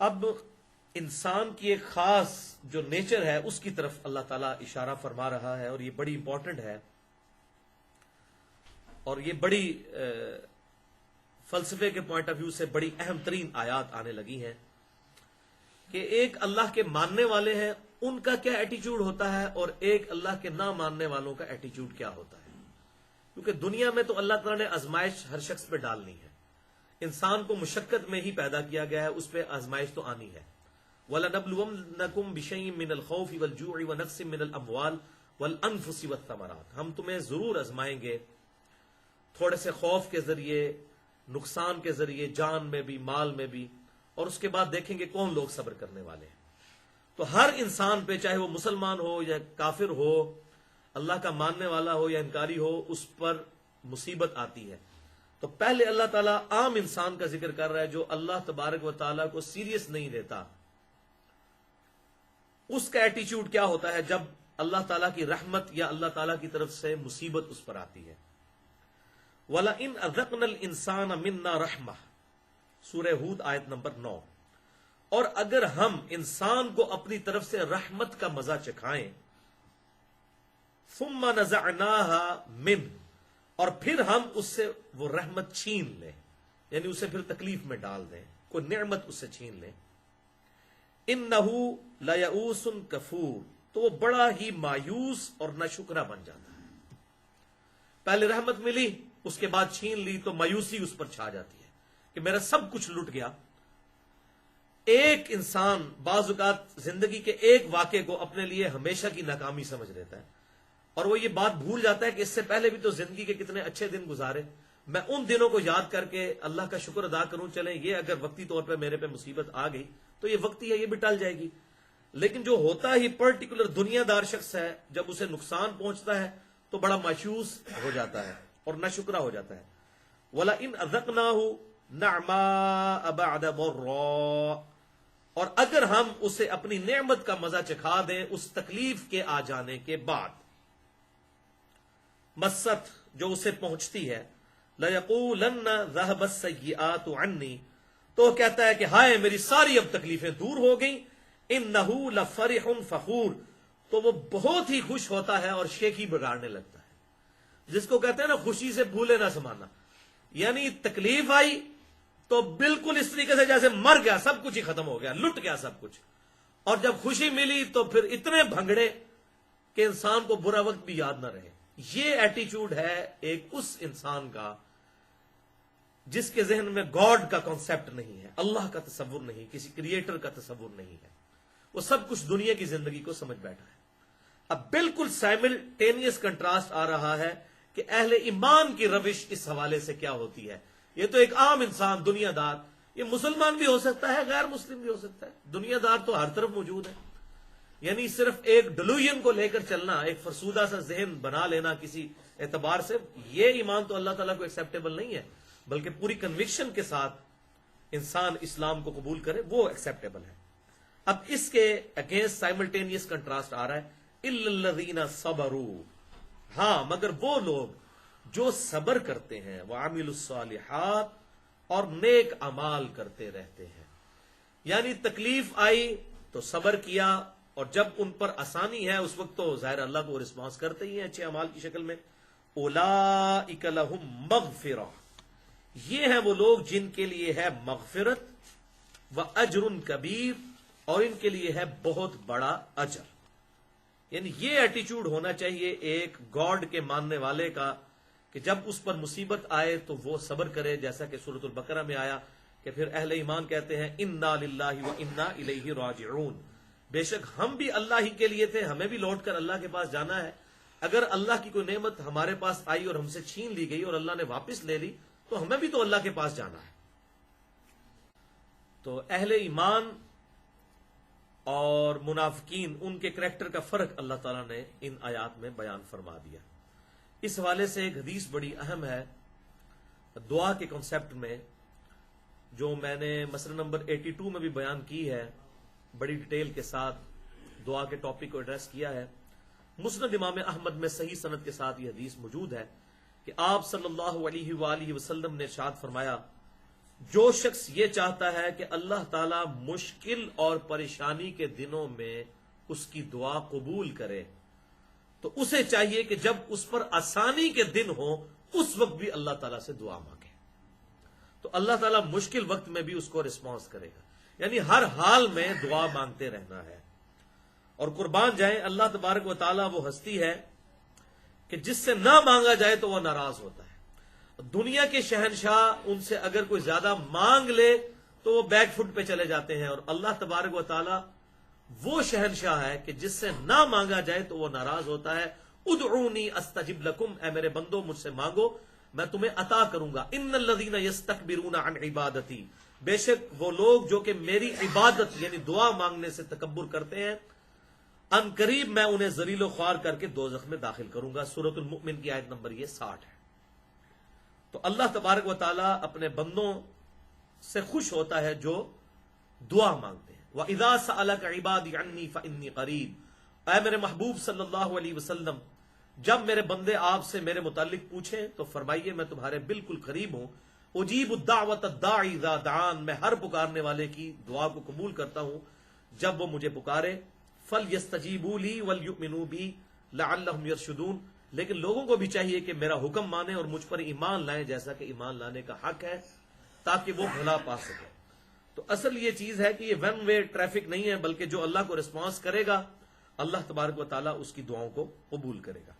اب انسان کی ایک خاص جو نیچر ہے اس کی طرف اللہ تعالیٰ اشارہ فرما رہا ہے، اور یہ بڑی امپورٹنٹ ہے، اور یہ بڑی فلسفے کے پوائنٹ آف ویو سے بڑی اہم ترین آیات آنے لگی ہیں کہ ایک اللہ کے ماننے والے ہیں ان کا کیا ایٹیچیوڈ ہوتا ہے، اور ایک اللہ کے نہ ماننے والوں کا ایٹیچیوڈ کیا ہوتا ہے۔ کیونکہ دنیا میں تو اللہ تعالیٰ نے آزمائش ہر شخص پہ ڈالنی ہے، انسان کو مشقت میں ہی پیدا کیا گیا ہے، اس پہ آزمائش تو آنی ہے۔ وَلَنَبْلُوَنَّكُمْ بِشَيْءٍ مِّنَ الْخَوْفِ وَالْجُوعِ وَنَقْصٍ مِّنَ الْأَمْوَالِ وَالْأَنفُسِ وَالثَّمَرَاتِ، ہم تمہیں ضرور آزمائیں گے، تھوڑے سے خوف کے ذریعے، نقصان کے ذریعے، جان میں بھی، مال میں بھی، اور اس کے بعد دیکھیں گے کون لوگ صبر کرنے والے ہیں۔ تو ہر انسان پہ، چاہے وہ مسلمان ہو یا کافر ہو، اللہ کا ماننے والا ہو یا انکاری ہو، اس پر مصیبت آتی ہے۔ تو پہلے اللہ تعالیٰ عام انسان کا ذکر کر رہا ہے جو اللہ تبارک و تعالیٰ کو سیریس نہیں لیتا، اس کا ایٹیچیوڈ کیا ہوتا ہے جب اللہ تعالیٰ کی رحمت یا اللہ تعالیٰ کی طرف سے مصیبت اس پر آتی ہے۔ وَلَئِنْ أَذَقْنَا الْإِنسَانَ مِنَّا رَحْمَةً، سورہ ہود آیت نمبر 9، اور اگر ہم انسان کو اپنی طرف سے رحمت کا مزہ چکھائیں، ثُمَّ نَزَعْنَاهَا مِنْهُ، اور پھر ہم اس سے وہ رحمت چھین لیں، یعنی اسے پھر تکلیف میں ڈال دیں، کوئی نعمت اس سے چھین لیں، إِنَّهُ لَيَئُوسٌ كَفُورٌ، تو وہ بڑا ہی مایوس اور ناشکرا بن جاتا ہے۔ پہلے رحمت ملی، اس کے بعد چھین لی تو مایوسی اس پر چھا جاتی ہے کہ میرا سب کچھ لٹ گیا۔ ایک انسان بعض اوقات زندگی کے ایک واقعے کو اپنے لیے ہمیشہ کی ناکامی سمجھ لیتا ہے، اور وہ یہ بات بھول جاتا ہے کہ اس سے پہلے بھی تو زندگی کے کتنے اچھے دن گزارے، میں ان دنوں کو یاد کر کے اللہ کا شکر ادا کروں، چلیں یہ اگر وقتی طور پہ میرے پہ مصیبت آ گئی تو یہ وقتی ہے، یہ بھی ٹل جائے گی۔ لیکن جو ہوتا ہی پرٹیکولر دنیا دار شخص ہے، جب اسے نقصان پہنچتا ہے تو بڑا مایوس ہو جاتا ہے اور ناشکرا ہو جاتا ہے۔ وَلَئِنْ أَذَقْنَاهُ نَعْمَاءَ بَعْدَ ضَرَّاءَ، اور اگر ہم اسے اپنی نعمت کا مزہ چکھا دیں اس تکلیف کے آ جانے کے بعد، مست جو اسے پہنچتی ہے، لَيَقُولَنَّ ذَهَبَ السَّيِّئَاتُ عَنِّي، تو وہ کہتا ہے کہ ہائے میری ساری اب تکلیفیں دور ہو گئیں، إِنَّهُ لَفَرِحٌ فَخُورٌ، تو وہ بہت ہی خوش ہوتا ہے اور شیخی بگاڑنے لگتا ہے، جس کو کہتے ہیں نا خوشی سے بھولے نہ سمانا، یعنی تکلیف آئی تو بالکل اس طریقے سے جیسے مر گیا، سب کچھ ہی ختم ہو گیا، لٹ گیا سب کچھ، اور جب خوشی ملی تو پھر اتنے بھنگڑے کہ انسان کو برا وقت بھی یاد نہ رہے۔ یہ ایٹیچیوڈ ہے ایک اس انسان کا جس کے ذہن میں گاڈ کا کانسیپٹ نہیں ہے، اللہ کا تصور نہیں، کسی کریٹر کا تصور نہیں ہے، وہ سب کچھ دنیا کی زندگی کو سمجھ بیٹھا ہے۔ اب بالکل سائملٹینیس کنٹراسٹ آ رہا ہے کہ اہل ایمان کی روش اس حوالے سے کیا ہوتی ہے۔ یہ تو ایک عام انسان، دنیا دار، یہ مسلمان بھی ہو سکتا ہے، غیر مسلم بھی ہو سکتا ہے، دنیا دار تو ہر طرف موجود ہے، یعنی صرف ایک ڈیلوژن کو لے کر چلنا، ایک فرسودہ سا ذہن بنا لینا کسی اعتبار سے، یہ ایمان تو اللہ تعالیٰ کو ایکسیپٹیبل نہیں ہے، بلکہ پوری کنوکشن کے ساتھ انسان اسلام کو قبول کرے وہ ایکسیپٹیبل ہے۔ اب اس کے اگینسٹ سائملٹینیس کنٹراسٹ آ رہا ہے، إِلَّا الَّذِينَ صَبَرُوا، ہاں مگر وہ لوگ جو صبر کرتے ہیں، وَعَمِلُوا الصَّالِحَاتِ، اور نیک اعمال کرتے رہتے ہیں، یعنی تکلیف آئی تو صبر کیا، اور جب ان پر آسانی ہے اس وقت تو ظاہر اللہ کو رسپانس کرتے ہی ہیں اچھے اعمال کی شکل میں۔ أُولَئِكَ لَهُم مَغْفِرَةٌ، یہ ہیں وہ لوگ جن کے لیے ہے مغفرت، وَأَجْرٌ كَبِيرٌ، اور ان کے لیے ہے بہت بڑا اجر۔ یعنی یہ ایٹیچیوڈ ہونا چاہیے ایک گاڈ کے ماننے والے کا کہ جب اس پر مصیبت آئے تو وہ صبر کرے، جیسا کہ سورۃ البقرہ میں آیا کہ پھر اہل ایمان کہتے ہیں اِنَّا لِلَّهِ وَإِنَّا إِلَيْهِ رَاجِعُونَ، بے شک ہم بھی اللہ ہی کے لیے تھے، ہمیں بھی لوٹ کر اللہ کے پاس جانا ہے۔ اگر اللہ کی کوئی نعمت ہمارے پاس آئی اور ہم سے چھین لی گئی اور اللہ نے واپس لے لی تو ہمیں بھی تو اللہ کے پاس جانا ہے۔ تو اہل ایمان اور منافقین، ان کے کریکٹر کا فرق اللہ تعالیٰ نے ان آیات میں بیان فرما دیا۔ اس حوالے سے ایک حدیث بڑی اہم ہے دعا کے کنسیپٹ میں، جو میں نے مسئلہ نمبر 82 میں بھی بیان کی ہے، بڑی ڈیٹیل کے ساتھ دعا کے ٹاپک کو ایڈریس کیا ہے۔ مسند امام احمد میں صحیح سند کے ساتھ یہ حدیث موجود ہے کہ آپ صلی اللہ علیہ وآلہ وسلم نے ارشاد فرمایا، جو شخص یہ چاہتا ہے کہ اللہ تعالی مشکل اور پریشانی کے دنوں میں اس کی دعا قبول کرے تو اسے چاہیے کہ جب اس پر آسانی کے دن ہو اس وقت بھی اللہ تعالیٰ سے دعا مانگے، تو اللہ تعالیٰ مشکل وقت میں بھی اس کو رسپانس کرے گا، یعنی ہر حال میں دعا مانگتے رہنا ہے۔ اور قربان جائیں، اللہ تبارک و تعالیٰ وہ ہستی ہے کہ جس سے نہ مانگا جائے تو وہ ناراض ہوتا ہے۔ دنیا کے شہنشاہ ان سے اگر کوئی زیادہ مانگ لے تو وہ بیک فٹ پہ چلے جاتے ہیں، اور اللہ تبارک و تعالیٰ وہ شہنشاہ ہے کہ جس سے نہ مانگا جائے تو وہ ناراض ہوتا ہے۔ ادعونی استجب لکم، اے میرے بندو مجھ سے مانگو میں تمہیں عطا کروں گا۔ ان الذین یستکبرون عن عبادتی، بے شک وہ لوگ جو کہ میری عبادت یعنی دعا مانگنے سے تکبر کرتے ہیں، ان قریب میں انہیں ذلیل و خوار کر کے دوزخ میں داخل کروں گا۔ سورۃ المؤمن کی آیت نمبر یہ 60 ہے۔ تو اللہ تبارک و تعالیٰ اپنے بندوں سے خوش ہوتا ہے جو دعا مانگتے ہیں۔ وَإِذَا سَأَلَكَ عِبَادِي عَنِّي فَإِنِّي قَرِيبٌ، اے میرے محبوب صلی اللہ علیہ وسلم جب میرے بندے آپ سے میرے متعلق پوچھیں تو فرمائیے میں تمہارے بالکل قریب ہوں۔ اجیب الدعوۃ الداعی اذا دعان، میں ہر پکارنے والے کی دعا کو قبول کرتا ہوں جب وہ مجھے پکارے۔ فَلْيَسْتَجِيبُوا لِي وَلْيُؤْمِنُوا بِي لَعَلَّهُمْ يَرْشُدُونَ، لیکن لوگوں کو بھی چاہیے کہ میرا حکم مانیں اور مجھ پر ایمان لائیں جیسا کہ ایمان لانے کا حق ہے، تاکہ وہ بھلا پا سکے۔ تو اصل یہ چیز ہے کہ یہ ون وے ٹریفک نہیں ہے، بلکہ جو اللہ کو رسپانس کرے گا اللہ تبارک و تعالیٰ اس کی دعاؤں کو قبول کرے گا۔